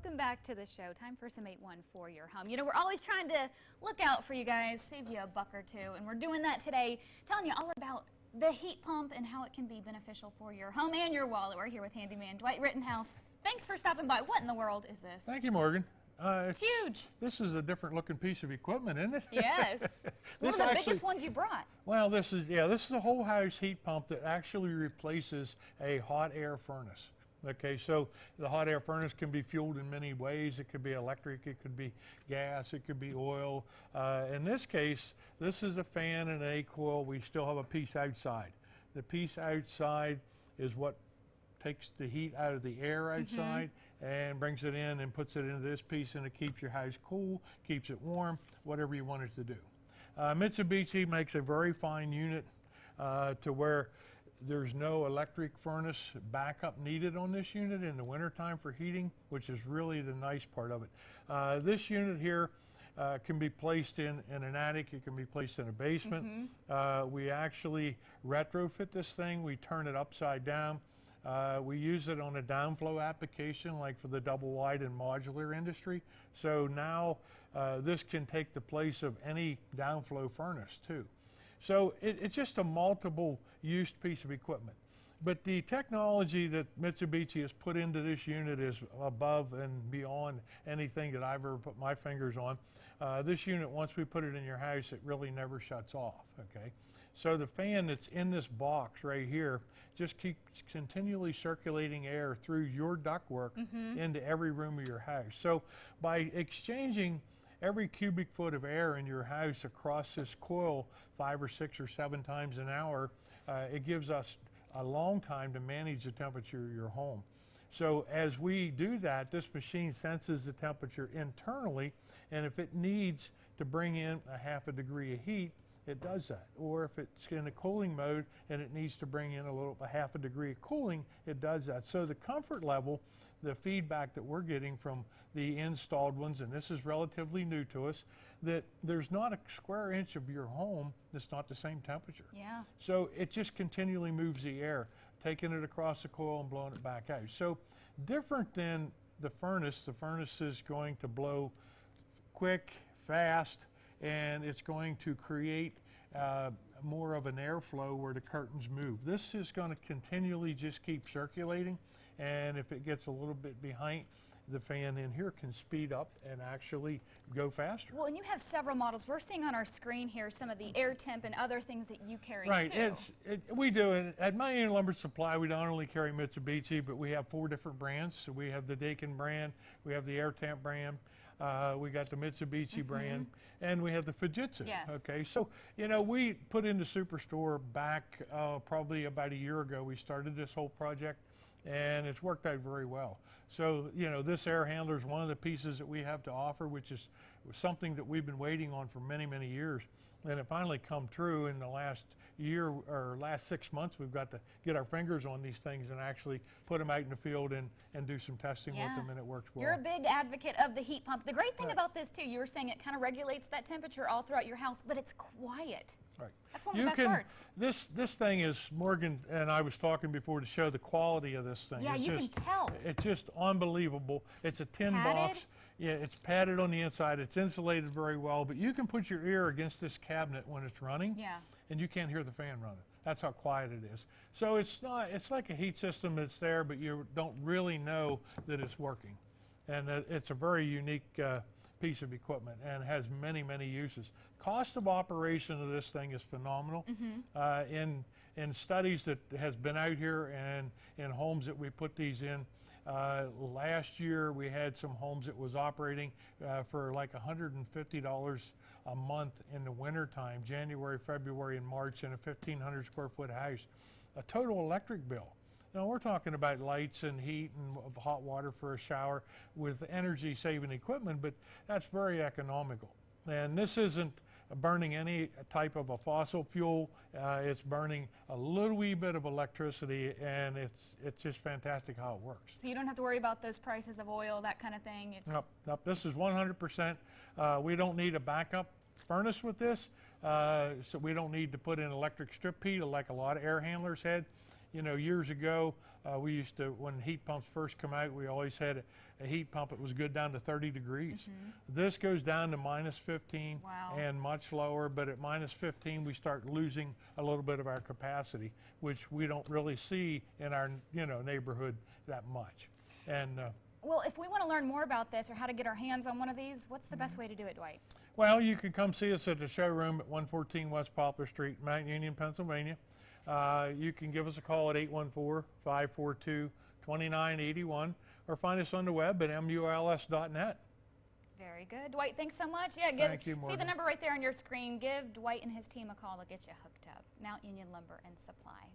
Welcome back to the show. Time for some 8-1 for your home. You know, we're always trying to look out for you guys, save you a buck or two, and we're doing that today, telling you all about the heat pump and how it can be beneficial for your home and your wallet. We're here with handyman Dwight Rittenhouse. Thanks for stopping by. What in the world is this? Thank you, Morgan. It's huge. This is a different looking piece of equipment, isn't it? Yes. One of the biggest ones you brought. Well, this is a whole house heat pump that actually replaces a hot air furnace. Okay, so the hot air furnace can be fueled in many ways. It could be electric, it could be gas, it could be oil. In this case, this is a fan and an A-coil. We still have a piece outside. The piece outside is what takes the heat out of the air outside and brings it in and puts it into this piece, and it keeps your house cool, keeps it warm, whatever you want it to do. Mitsubishi makes a very fine unit to where there's no electric furnace backup needed on this unit in the wintertime for heating, which is really the nice part of it. This unit here can be placed in an attic, it can be placed in a basement. We actually retrofit this thing, we turn it upside down. We use it on a downflow application like for the double wide and modular industry. So now this can take the place of any downflow furnace too. So it's just a multiple used piece of equipment. But the technology that Mitsubishi has put into this unit is above and beyond anything that I've ever put my fingers on. This unit, once we put it in your house, it really never shuts off, okay? So the fan that's in this box right here just keeps continually circulating air through your ductwork into every room of your house. So by exchanging every cubic foot of air in your house across this coil 5 or 6 or 7 times an hour, it gives us a long time to manage the temperature of your home. So as we do that, this machine senses the temperature internally, and if it needs to bring in a ½ a degree of heat, it does that. Or if it's in a cooling mode and it needs to bring in a ½ a degree of cooling, it does that. So the comfort level, the feedback that we're getting from the installed ones, and this is relatively new to us, that there's not a square inch of your home that's not the same temperature. Yeah. So it just continually moves the air, taking it across the coil and blowing it back out. So different than the furnace is going to blow quick, fast, and it's going to create more of an airflow where the curtains move. This is going to continually just keep circulating, and if it gets a little bit behind, the fan in here can speed up and actually go faster. Well, and you have several models. We're seeing on our screen here some of the air temp and other things that you carry too. We do. At Miami Lumber Supply, we don't only carry Mitsubishi, but we have 4 different brands. So we have the Dakin brand, we have the air temp brand, we got the Mitsubishi brand, and we have the Fujitsu. Yes. Okay, so you know, we put into Superstore back probably about a year ago. We started this whole project, and it's worked out very well. So, you know, this air handler is one of the pieces that we have to offer, which is something that we've been waiting on for many, many years. And it finally come true in the last year or last 6 months. We've got to get our fingers on these things and actually put them out in the field and do some testing with them, and it works well. You're a big advocate of the heat pump. The great thing about this too, you were saying it kind of regulates that temperature all throughout your house, but it's quiet. Right. That's one of the best parts. This thing is, Morgan and I was talking before to show the quality of this thing. Yeah, you can tell. It's just unbelievable. It's a tin box. Yeah, it's padded on the inside. It's insulated very well, but you can put your ear against this cabinet when it's running, and you can't hear the fan running. That's how quiet it is. So it's like a heat system that's there, but you don't really know that it's working. And it's a very unique piece of equipment and has many, many uses. Cost of operation of this thing is phenomenal. In studies that has been out here and in homes that we put these in, last year we had some homes that was operating for like $150 a month in the winter time, January, February, and March, in a 1,500 square foot house. A total electric bill. Now we're talking about lights and heat and hot water for a shower with energy saving equipment, but that's very economical. And this isn't burning any type of a fossil fuel. It's burning a little wee bit of electricity, and it's just fantastic how it works. So you don't have to worry about those prices of oil, that kind of thing? Nope, this is 100%. We don't need a backup furnace with this, so we don't need to put in electric strip heat like a lot of air handlers had. You know, years ago, we used to, when heat pumps first come out, we always had a heat pump that was good down to 30 degrees. This goes down to -15 Wow. and much lower, but at -15 we start losing a little bit of our capacity, which we don't really see in our, you know, neighborhood that much. And well, if we want to learn more about this or how to get our hands on one of these, what's the best way to do it, Dwight? well, you can come see us at the showroom at 114 West Poplar Street, Mount Union, Pennsylvania. You can give us a call at 814-542-2981 or find us on the web at muls.net. Very good. Dwight, thanks so much. Yeah, Thank you, see the Morgan. number right there on your screen. Give Dwight and his team a call. They'll get you hooked up. Mount Union Lumber and Supply.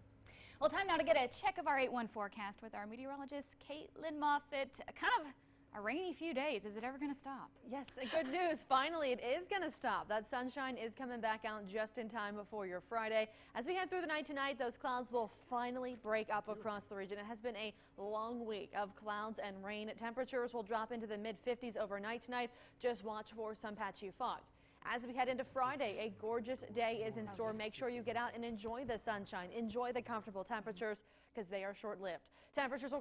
Well, time now to get a check of our 8-1 forecast with our meteorologist, Caitlin Moffitt. Kind of a rainy few days. Is it ever going to stop? Yes, good news. Finally, it is going to stop. That sunshine is coming back out just in time before your Friday. As we head through the night tonight, those clouds will finally break up across the region. It has been a long week of clouds and rain. Temperatures will drop into the mid-50s overnight tonight. Just watch for some patchy fog. As we head into Friday, a gorgeous day is in store. Make sure you get out and enjoy the sunshine. Enjoy the comfortable temperatures because they are short-lived. Temperatures will